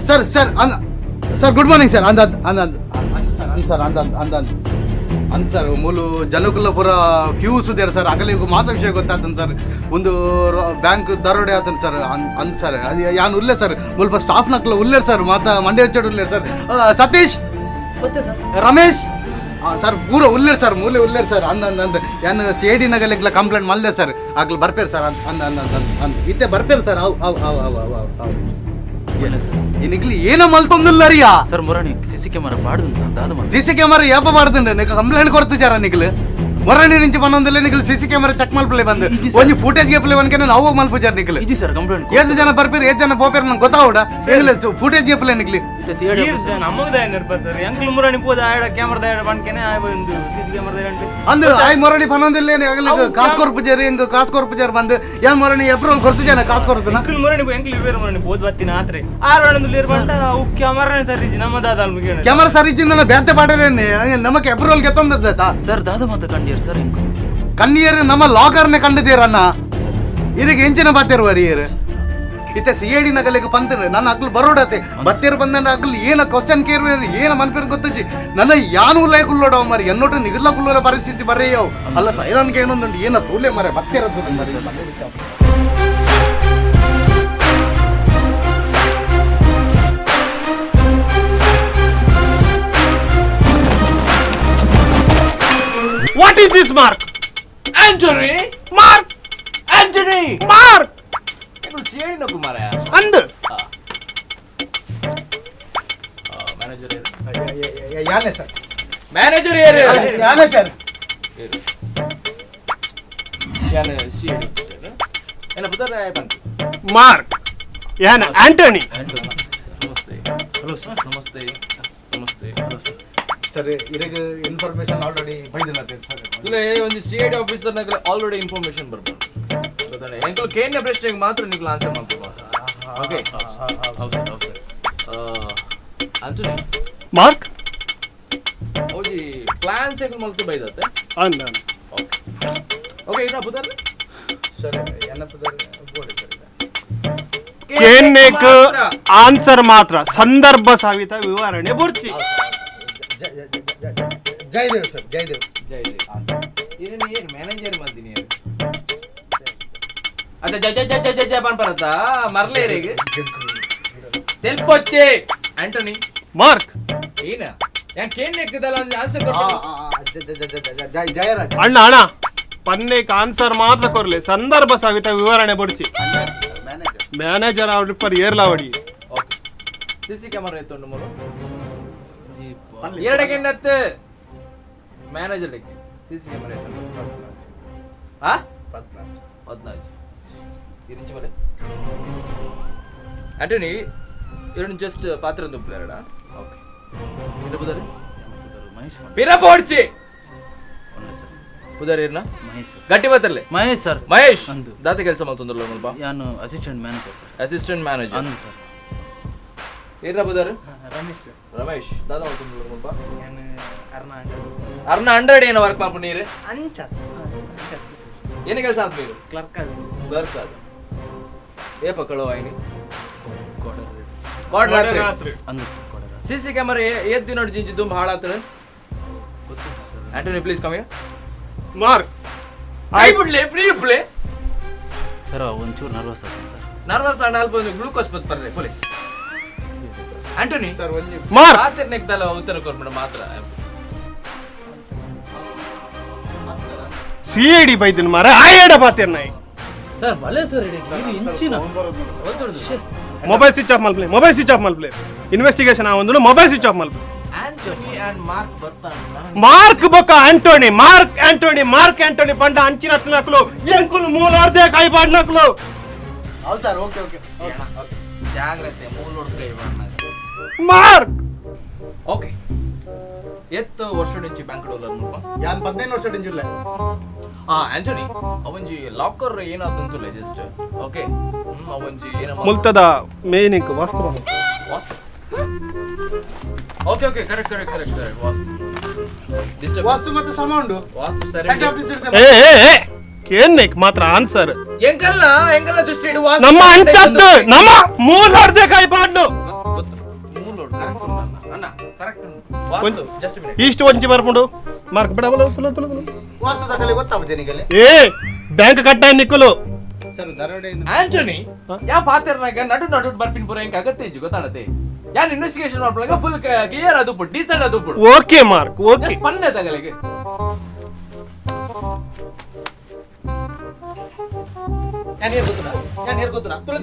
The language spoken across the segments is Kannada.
Sir good morning sir sir ಮೂಲು ಜನಕ್ಕಲ್ಲ ಪೂರ ಕ್ಯೂಸ್ ಇದ್ದಾರೆ ಸರ್ ಆಗಲೇ ಮಾತ್ರ ವಿಷಯ ಗೊತ್ತಾಗ್ತದೆ ಸರ್ ಒಂದು ಬ್ಯಾಂಕ್ ದರೋಡೆ ಆತನ ಸರ್ ಸರ್ ಅದು ಯಾನು ಉಲ್ಲೆ ಸರ್ ಮುಲ್ಪ ಸ್ಟಾಫ್ ನಕ್ಲ ಉಲ್ಲೇರ್ ಸರ್ ಮಾತಾ ಮಂಡ್ಯ ಹಚ್ಚೋಡು ಉಲ್ಲೇರ್ ಸರ್ ಸತೀಶ್ ರಮೇಶ್ ಸರ್ ಪೂರ ಉಲ್ಲೇರ್ ಸರ್ ಮೂಲೆ ಉಲ್ಲೇರ್ ಸರ್ ಯಾನು CID ನಗಲೆಗ್ಲ ಕಂಪ್ಲೇಂಟ್ ಮಲ್ದೆ ಸರ್ ಆಗ್ಲಿ ಬರ್ಪೇರು ಸರ್ ಇತ್ತೆ ಬರ್ಪೇರು ಸರ್ ಅವು ನಿಗ್ಲಿ ಏನ ಮಲ್ತೊಂದಿಲ್ಲ ರೀಯಾ ಸರ್ ಮೊರಣಿ ಸಿಸಿ ಕ್ಯಾಮರಾ ಪಾಡ್ದು ಸರ್ ದಾದ ಸಿಸಿ ಕ್ಯಾಮರಾ ಯಾಪ ಮಾಡ್ತಂಡೆ ನಿಗ ಕಂಪ್ಲೇಂಟ್ ಕೊಡ್ತಿಜಾರ ನಿಗ್ಲು ಮೊರಣಿ నుంచి ಬಂದೊಂದಿಲ್ಲ ನಿಗ್ಲು ಸಿಸಿ ಕ್ಯಾಮರಾ ಚೆಕ್ ಮಲ್ಪಲೆ ಬಂದು ಒಂಜಿ ಫುಟೇಜ್ ಗೆ ಪ್ಲೇ ವನ್ಕೆ ನಾವು ಹೋಗಿ ಮಲ್ಪುಜಾರ ನಿಗ್ಲು ಇಜಿ ಸರ್ ಕಂಪ್ಲೇಂಟ್ ಏಜ್ ಜನ ಬರ್ಪೇರು ಏಜ್ ಜನ ಬೋಪೇರು ನಂಗೆ ಗೊತ್ತಾವುಡ ಏಗಲ ಫುಟೇಜ್ ಗೆ ಪ್ಲೇ ನಿಗ್ಲಿ ಸಿಡಿ ನಮ್ಮಗದ ನಿರ್ಪರ್ ಸರ್ ಎಂಕ್ಲು ಮುರಣಿ ಪೋದ ಆಡ ಕ್ಯಾಮರಾ ದಾಡ ಬನ್ಕೆನೆ ಆಯ ಒಂದು ಸಿಸಿ ಕ್ಯಾಮರಾ ದಾಡ ಅಂದು ಆಯ್ ಮೊರಣಿ ಬಂದೊಂದಿಲ್ಲ ಆಗಲಿ ಕಾಸ್ ಕೊರ್ಪುಜಾರಿ ಇಂಗ ಕಾಸ್ ಕೊರ್ಪುಜಾರ ಬಂದು ಯಾ ಮೊರಣಿ ಏಪ್ರಿಲ್ ಕೊರ್ತಿಜಾನ ಕಾಸ್ ಕೊರ್ಪುನ ಎಂಕ್ಲು ಮುರಣಿ ಎಂಕ್ಲು ಬೇರೆ ಮುರಣಿ ಪೋದ ಬತ್ತಿನ ಆತ್ರೆ ಆರೋಣಂದು ಲೇರ್ ಬಂದ ಅವು ಕ್ಯಾಮರಾ ಸರ್ ಇಜಿ ನಮ್ಮ ದಾದ ಮುಗಿನ ಕ್ಯಾಮರಾ ಸರ್ ಇಜ್ಜಿಂದ ಬ್ಯಾತೆ ಪಾಡರೇನೆ ನಮಗೆ ಏಪ್ರಿಲ್ ಗೆ ತಂದದ ಸರ್ ದಾದ ಮಾತ ಕಂಡಿಯರ್ ಸರ್ ಎಂಕು ಕಣ್ಣಿಯರು ನಮ್ಮ ಲಾಕರ್ನೆ ಕಂಡಿದ್ದೀರನ್ನ ಇದಕ್ಕೆ ಎಂಚಿನ ಬಾತಿರು ವರಿಯರು ಇತ್ತೆ CID ನಗಲಿಗೆ ಪಂತರು ನನ್ನ ಅಗ್ಲು ಬರೋಡತೆ ಬತ್ತೇರು ಬಂದ ಅಗ್ಲು ಏನ ಕ್ವಶನ್ ಕೇರ್ ಏನ ಮನ್ಪೇರು ಗೊತ್ತಜ್ಜಿ ನನ್ನ ಯಾನು ಉಲ್ಲಾಯ ಕುಲ್ಲೋಡವ ಮರಿ ಎನ್ನೋಟು ನಿಗಲ್ಲ ಕುಲ್ಲೋರ ಪರಿಸ್ಥಿತಿ ಬರ್ರೆಯವು ಅಲ್ಲ ಸೈರನ್ಗೆ ಏನೊಂದುಂಟು ಏನ ತೂಲೆ ಮರೆ ಬತ್ತೇರದ್ದು What is this, Mark? Anthony Mark! Anthony Mark! ಏನು CID ನ ಕುಮಾರ And ಮ್ಯಾನೇಜರ್ ಯಾನೆ ಸರ್ ಮ್ಯಾನೇಜರ್ ಯಾರು ಯಾನೆ ಸರ್ ಯಾನೆ CID ಏನ ಪುದರ ಬಂತು Mark. Yan Anthony. ನಮಸ್ತೆ ಹಲೋ ಸರ್ ನಮಸ್ತೆ ನಮಸ್ತೆ ಹಲೋ ಸರ್ ಸರ್ ಇದಕ್ಕೆ ಇನ್ಫಾರ್ಮೇಶನ್ ಆಲ್ರೆಡಿ ಬೈದಿಲ್ಲ ಸರ್ ತುಲೆ ಒಂದು CID ಆಫೀಸರ್ ನಗರ ಆಲ್ರೆಡಿ ಇನ್ಫಾರ್ಮೇಶನ್ ಬರ್ಬೋದು ಗೊತ್ತಾನೆ ಎಂಕಲ್ ಕೇನ ಪ್ರಶ್ನೆಗೆ ಮಾತ್ರ ನೀವು ಆನ್ಸರ್ ಮಾಡ್ಬೋದು ಓಕೆ ಹೌದು ಆಂಟನಿ Mark? ಓಜಿ ಪ್ಲಾನ್ಸ್ ಏಕಲ್ ಮಲ್ತು ಬೈದತ್ತೆ And ಓಕೆ ಇನ್ನ ಪುದರ್ ಸರ್ ಏನಪ್ಪದ ಬೋರ್ಡ್ ಸರ್ ಕೇನ್ನೇಕ್ ಆನ್ಸರ್ ಮಾತ್ರ ಸಂದರ್ಭ ಸಹಿತ ವಿವರಣೆ ಬರ್ಚಿ ಜಯದೇವ್ ಸರ್ ಜಯದೇವ್ ಏನೇನು ಏನು ಮ್ಯಾನೇಜರ್ ಮಾಡ್ತೀನಿ ಅದ ಜ ಬರತ್ತ ಮರ್ಲೇ ರೇಗೆ ತೆಲ್ಪೊಚ್ಚೆ ಆಂಟನಿ ಮಾರ್ಕ್ ಏನ ಯಾಕೆ ಕೇನ್ನೇಕದಲ್ಲ ಒಂದು ಆನ್ಸರ್ ಕೊಡ್ತೀನಿ ಜಯರಾಜ್ ಅಣ್ಣ ಪನ್ನೇಕ್ ಆನ್ಸರ್ ಮಾತ್ರ ಕೊರ್ಲೆ ಸಂದರ್ಭ ಸಹಿತ ವಿವರಣೆ ಬರ್ಚಿ ಮ್ಯಾನೇಜರ್ ಅವ್ರ ಪರ್ ಏರ್ಲಾವಡಿ ಓಕೆ ಸಿಸಿ ಕ್ಯಾಮರಾ ಎತ್ತೊಂಡು ಮಗ ಎರಡಕ್ಕೆ ಎನ್ನತ್ತು ಮ್ಯಾನೇಜರ್ ಡೆಕ್ಕೆ ಸಿಸಿ ಕ್ಯಾಮರಾ ಎತ್ತೊಂಡು ಆ 14 ಇರಿಂಚು ಬಲೆ ಆಂಟನಿ ಎರಡು ಜಸ್ಟ್ ಪಾತ್ರ ದುಂಪ್ಲೇರಡ ಓಕೆ ಇದು ಬುದರಿ ಮಹೇಶ್ ಪಿರ ಪೋಡ್ಚಿ ಪುದರ್ ಇರ್ನ ಮಹೇಶ್ ಗಟ್ಟಿ ಬತ್ತರ್ಲೆ ಮಹೇಶ್ ಸರ್ ಮಹೇಶ್ ದಾತೆ ಕೆಲಸ ಮಾಡ್ತಂದ್ರಲ್ಲ ಸ್ವಲ್ಪ ಯಾನು assistant manager sir assistant manager ಅಂದು ಸರ್ ಇರ್ನ ಪುದರ್ ರಮೇಶ್ ದಾದ ಮಾಡ್ತಂದ್ರಲ್ಲ ಸ್ವಲ್ಪ ಅರ್ನ 100 ಏನೋ ವರ್ಕ್ ಮಾಡ್ಕೊಂಡು ನೀರು ಏನು ಕೆಲಸ ಅಂತ ನೀವು ಕ್ಲರ್ಕ್ ಅದು ಏ ಪಕ್ಕಳು ಆಯ್ನಿ ಕೊಡ್ರಾತ್ರಿ ಅಂದು ಸರ್ ಕೊಡೋದು ಸಿಸಿ ಕ್ಯಾಮರಾ ಎದ್ದು ನೋಡಿ ಜಿಂಜಿ ತುಂಬ ಹಾಳಾಗ್ತದೆ Antony please come here mark I would ಲೇ ಫ್ರೀ ಪ್ಲೇ ಸರ್ ಒಂಚೂರು ನರ್ವಸ್ ಆಗ್ತದೆ ಸರ್ ನರ್ವಸ್ ಆಂಡ್ ಅಲ್ಪ ಒಂದು ಗ್ಲೂಕೋಸ್ ಬತ್ ಬರ್ರೆ ಪೊಲಿ ಆಂಟನಿ ಸರ್ ಒಂದು ಮಾರ್ಕ್ ರಾತ್ರಿ ನೆಕ್ದಲ್ಲ ಉತ್ತರ ಕೊಡ್ಬೇಡ ಮಾತ್ರ CID ಬೈದಿನ ಮಾರ ಆಯಡ ಪಾತಿರ್ ನಾಯಿ ಸರ್ ಭಲೆ ಸರ್ ಇದು ಇಂಚಿನ ಮೊಬೈಲ್ ಸ್ವಿಚ್ ಆಫ್ ಮಲ್ಪ್ಲೆ ಇನ್ವೆಸ್ಟಿಗೇಷನ್ ಒಂದು ಮೊಬೈಲ್ ಸ್ವಿಚ್ ಆಫ್ ಮಲ್ಪ್ಲೆ ಆಂಟನಿ ಅಂಡ್ ಮಾರ್ಕ್ ಬರ್ತಾನ ಮಾರ್ಕ್ ಬೊಕ್ಕ ಮಾರ್ಕ್ ಆಂಟೋನಿ ಪಂಡ ಅಂಚಿನ ಹತ್ನಕ್ಲು ಎಂಕುಲು ಮೂಲಾರ್ದೆ ಕೈ ಪಾಡ್ನಕ್ಲು ಹೌದು ಸರ್ ಓಕೆ ಓಕೆ ಜಾಗ್ರತೆ ಮೂಲ ಹೊಡ್ಕೈ ಮಾರ್ಕ್ ಓಕೆ ಎತ್ತು ವರ್ಷ నుంచి ಬ್ಯಾಂಕ್ ಡೋಲರ್ ಮುಲ್ಪ ಯಾನ್ 15 ವರ್ಷ ಡಿಂಜುಲ್ಲ ಆಂಟನಿ ಅವೊಂಜಿ ಲಾಕರ್ ಏನಾದಂತುಲ್ಲ ಜಸ್ಟ್ ಓಕೆ ಅವೊಂಜಿ ಏನ ಮುಲ್ತದ ಮೇನಿಂಗ್ ವಾಸ್ತವ ಓಕೆ ಓಕೆ ಕರೆಕ್ಟ್ ವಾಸ್ತು ಮತ್ತೆ ಸಮಾಂಡು ವಾಸ್ತು ಸರಿ ಹೆಡ್ ಆಫೀಸ್ ಏ ಕೇನ್ನೇಕ್ ಮಾತ್ರ ಆನ್ಸರ್ ಎಂಕಲ್ಲ ದೃಷ್ಟಿ ಇಡು ವಾಸ್ತು ನಮ್ಮ ಅಂಚದ್ದು ನಮ್ಮ ಮೂಲಾರ್ದೆ ಕೈ ಪಾಡ್ನು ಗೊತ್ತು ಅಣ್ಣ ಕರೆಕ್ಟ್ ವಾಸ್ತು ಜಸ್ಟ್ ಮಿನಿಟ್ ಈಸ್ಟ್ ಒಂಚಿ ಬರ್ಪುಂಡು ಮಾರ್ಕ್ ಬಿಡವಲ್ಲ ವಾಸ್ತು ತಗಲಿ ಗೊತ್ತಾಗ್ತದೆ ನಿಗಲೆ ಏ ಬ್ಯಾಂಕ್ ಕಟ್ಟಾಯ ನಿಕ್ಕಲು ಸರ್ ದರೋಡೆ ಆಂಟೋನಿ ಯಾ ಪಾತೆರ್ನಾಗ ನಡು ಬರ್ಪಿನ್ ಪೂರ ಹೆಂಗ್ ಅಗತ್ಯ ಇಜ್ಜಿ ಗೊತ್ತಾಡತ್ತೆ ಯಾನ್ ಇನ್ವೆಸ್ಟಿಗೇಷನ್ ಮಾಡ್ಲಾಗ ಫುಲ್ ಕ್ಲಿಯರ್ ಅದು ಬಿಡು ಡೀಸೆಂಟ್ ಅದು ಬಿಡು ಓಕೆ ಮಾರ್ಕ್ ಓಕೆ ಜಸ್ಟ್ ಪನ್ನೆ ತಗಲಿಗೆ ಯಾನ್ ಹೇರ್ ಗೊತ್ತುನಾ ತುಳು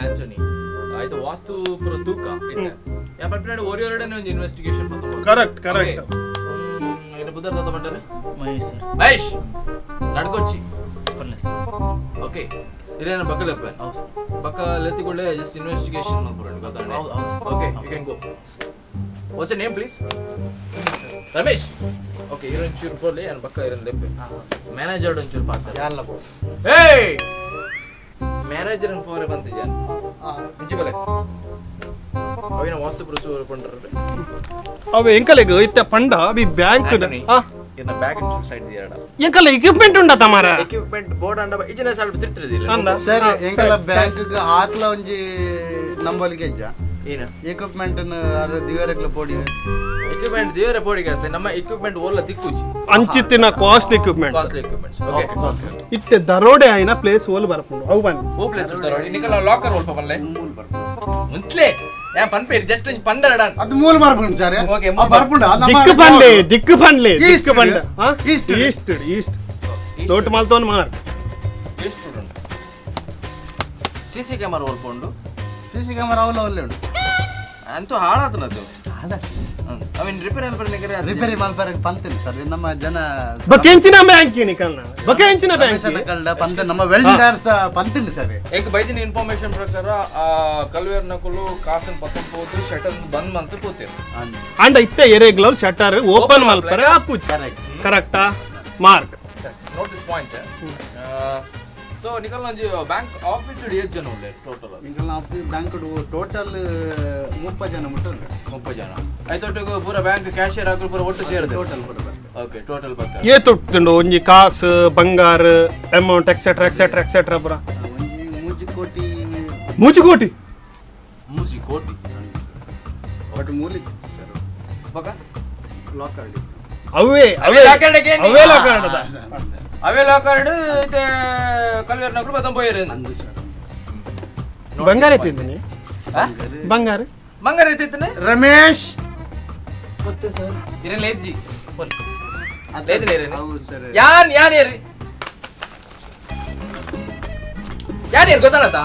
ಆಂಟೋನಿ ಆಯ್ತು ವಾಸ್ತು ಪುರ ತೂಕ ಯಾ ಬರ್ಪಿನಾಡು ಓರಿಯೋರಡನೆ ಒಂದು ಇನ್ವೆಸ್ಟಿಗೇಷನ್ ಬಂತು ಕರೆಕ್ಟ್ ಇನ್ನು ಬುದ್ಧರ್ ದತ್ತ ಬಂಟಾರೆ ಮಹೇಶ್ ಸರ್ ಮಹೇಶ್ ನಡ್ಕೊಚ್ಚಿ ಪಲ್ಲೆ ಸರ್ ಓಕೆ ಇರೇನ ಬಕ್ಕಲೆಪ್ಪ ಹೌದು ಸರ್ ಬಕ್ಕ ಲೆತ್ತಿಕೊಳ್ಳೆ ಜಸ್ಟ್ ಇನ್ವೆಸ್ಟಿಗೇಷನ್ ಮಾಡ್ಬಿಡೋಣ ಗೊತ್ತಾನೆ ಹೌದು sir okay you can go what's name please Ramesh okay ಇರೊಂಚೂರು ಬೋಲೆ ನಾನು ಬಕ್ಕ ಇರನ್ ಲೆಪ್ಪೆ ಮ್ಯಾನೇಜರ್ ಒಂಚೂರು ಪಾತ್ರ ಯಾಲ್ಲ ಬೋ ಏಯ್ ಮ್ಯಾನೇಜರ್ ಅನ್ ಫೋರೆ ಬಂತಿದ್ಯಾ ಸಿಂಚಿ ಬಲೆ ಅವಿನ ವಾಸ್ತು ಪ್ರೊಸೀಜರ್ ಪಂಡ್ರೆ ಅವೆ ಎಂಕಲೆಗ್ ಇತ್ತ ಪಂಡ ಅವಿ ಬ್ಯಾಂಕ್ ಇನ್ನ ಬ್ಯಾಗ್ ಒಂಚೂರು ಸೈಡ್ ದಿಯಾಡ ಎಂಕಲ ಎಕ್ವಿಪ್ಮೆಂಟ್ ಉಂಡ ತಮಾರ ಎಕ್ವಿಪ್ಮೆಂಟ್ ಬೋರ್ಡ್ ಅಂಡ ಇಜನೆ ಸಾಲ್ಟ್ ತಿರ್ತಿರದಿಲ್ಲ ಅಂದ ಸರ್ ಎಂಕಲ ಬ್ಯಾಂಕ್ ಆತ್ಲ ಒಂಜಿ ನಂಬಲ್ಗೆ ಇಜ್ಜ ಏನ ಎಕ್ವಿಪ್ಮೆಂಟ್ ಅರ ದಿವರಕ್ಲ ಪೋಡಿ ಎಕ್ವಿಪ್ಮೆಂಟ್ ದೇವರ ಬೋರ್ಡಿಗೆ ಇರುತ್ತೆ ನಮ್ಮ ಎಕ್ವಿಪ್ಮೆಂಟ್ ಓಲ್ಲ ತಿಕ್ಕುಜಿ ಅಂಚಿತ್ತಿನ cost equipment costly equipments okay ಇತ್ತೆ ದರೋಡೆ ಆಯ್ನ ಪ್ಲೇಸ್ ಓಲ್ ಬರ್ಪುಂಡು ಅವು ಬನ್ನಿ ಓ ಪ್ಲೇಸ್ ಇರ್ತಾರ ನಿಕಲ ಲಾಕರ್ ಓಲ್ಪ ಬಲ್ಲೆ ಮುಂತ್ಲೆ ಯಾ ಪನ್ಪೇರಿ ಜಸ್ಟ್ ಒಂಜಿ ಪಂಡರಡ ಅದು ಮೂಲ ಬರ್ಪುಂಡು ಸರ್ ಓಕೆ ಬರ್ಪುಂಡು ದಿಕ್ಕು ಪಂಡ್ಲೆ East ಈಸ್ಟ್ ಈಸ್ಟ್ ದೊಡ್ಡ ಮಾಲ್ತೋನ್ ಮಾರ್ ಎಷ್ಟು ಉಂಟು ಸಿಸಿ ಕ್ಯಾಮರಾ ಓಲ್ಕೊಂಡು ಸಿಸಿ ಕ್ಯಾಮರಾ ಅವಲ್ಲ ಒಳ್ಳೆ ಉಂಟು ಅಂತೂ ಹಾಳಾತನದು ಅವಿನ್ ರಿಪೇರಿ ಅಲ್ಲಿ ಬರ್ಲಿಕ್ಕೆ ರಿಪೇರಿ ಮಾಡ್ಬಾರ ಪಂತಿಲ್ಲ ಸರ್ ನಮ್ಮ ಜನ ಬಕೆಂಚಿನ ಬ್ಯಾಂಕ್ ನಿಕಲ್ನ ಬಕೆಂಚಿನ ಬ್ಯಾಂಕ್ ಕಲ್ಡ ಪಂತ ನಮ್ಮ ವೆಲ್ಡರ್ಸ್ ಪಂತಿಲ್ಲ ಸರ್ ಏಕ ಬೈದಿನ ಇನ್ಫಾರ್ಮೇಶನ್ ಪ್ರಕಾರ ಆ ಕಲ್ವೇರ್ ನಕಲು ಕಾಸನ್ ಪತ್ತಂಪೋದು ಶಟರ್ ಬಂದ್ ಮಂತ ಕೂತೇವೆ ಅಂಡ ಇತ್ತೆ ಎರೆಗ್ಲವ್ ಶಟರ್ ಓಪನ್ ಮಲ್ಪರೆ ಆಪುಜಿ ಕರೆಕ್ಟಾ Mark note this point so ನಿಕಲ್ ನಂಜಿ ಬ್ಯಾಂಕ್ ಆಫೀಸ್ ಎಷ್ಟು ಜನ ಉಳ್ಳೆ ಟೋಟಲ್ ಈಗ ಬ್ಯಾಂಕ್ ಟೋಟಲ್ 30 ಜನ ಮುಟ್ಟಲ್ಲ 30 ಜನ ಐತೊಟ್ಟಿಗೆ ಪೂರ ಬ್ಯಾಂಕ್ ಕ್ಯಾಶಿಯರ್ ಹಾಕಲು ಪೂರ ಒಟ್ಟು ಸೇರಿದೆ ಟೋಟಲ್ ಓಕೆ ಟೋಟಲ್ ಬರ್ತಾರೆ ಏ ತೊಟ್ಟುಂಡು ಒಂಜಿ ಕಾಸು ಬಂಗಾರ ಅಮೌಂಟ್ ಎಕ್ಸೆಟ್ರಾ ಪೂರ ಒಂಜಿ 3 ಕೋಟಿ ಮೂಜಿ ಕೋಟಿ ಮೂಜಿ ಕೋಟಿ ಒಟ್ಟು ಮೂಲಿ ಸರ್ ಬಕ ಲಾಕರ್ ಅವೇ ಅವೇ ಲಾಕರ್ಡ್ ಇದೆ ಕಲ್ವೇರ್ ನಕಲು ಬದಂ ಪೋಯಿರೆ ಬಂಗಾರ ಎತ್ತಿದ್ದೀನಿ ಬಂಗಾರ ಬಂಗಾರ ಎತ್ತಿತ್ತನೆ ರಮೇಶ್ ಗೊತ್ತೆ ಸರ್ ಇರೆ ಲೇಜಿ ಲೇಜಿ ಹೌದು ಸರ್ ಯಾನ್ ಏರಿ ಯಾನ್ ಏರ್ ಗೊತ್ತಾಗತ್ತಾ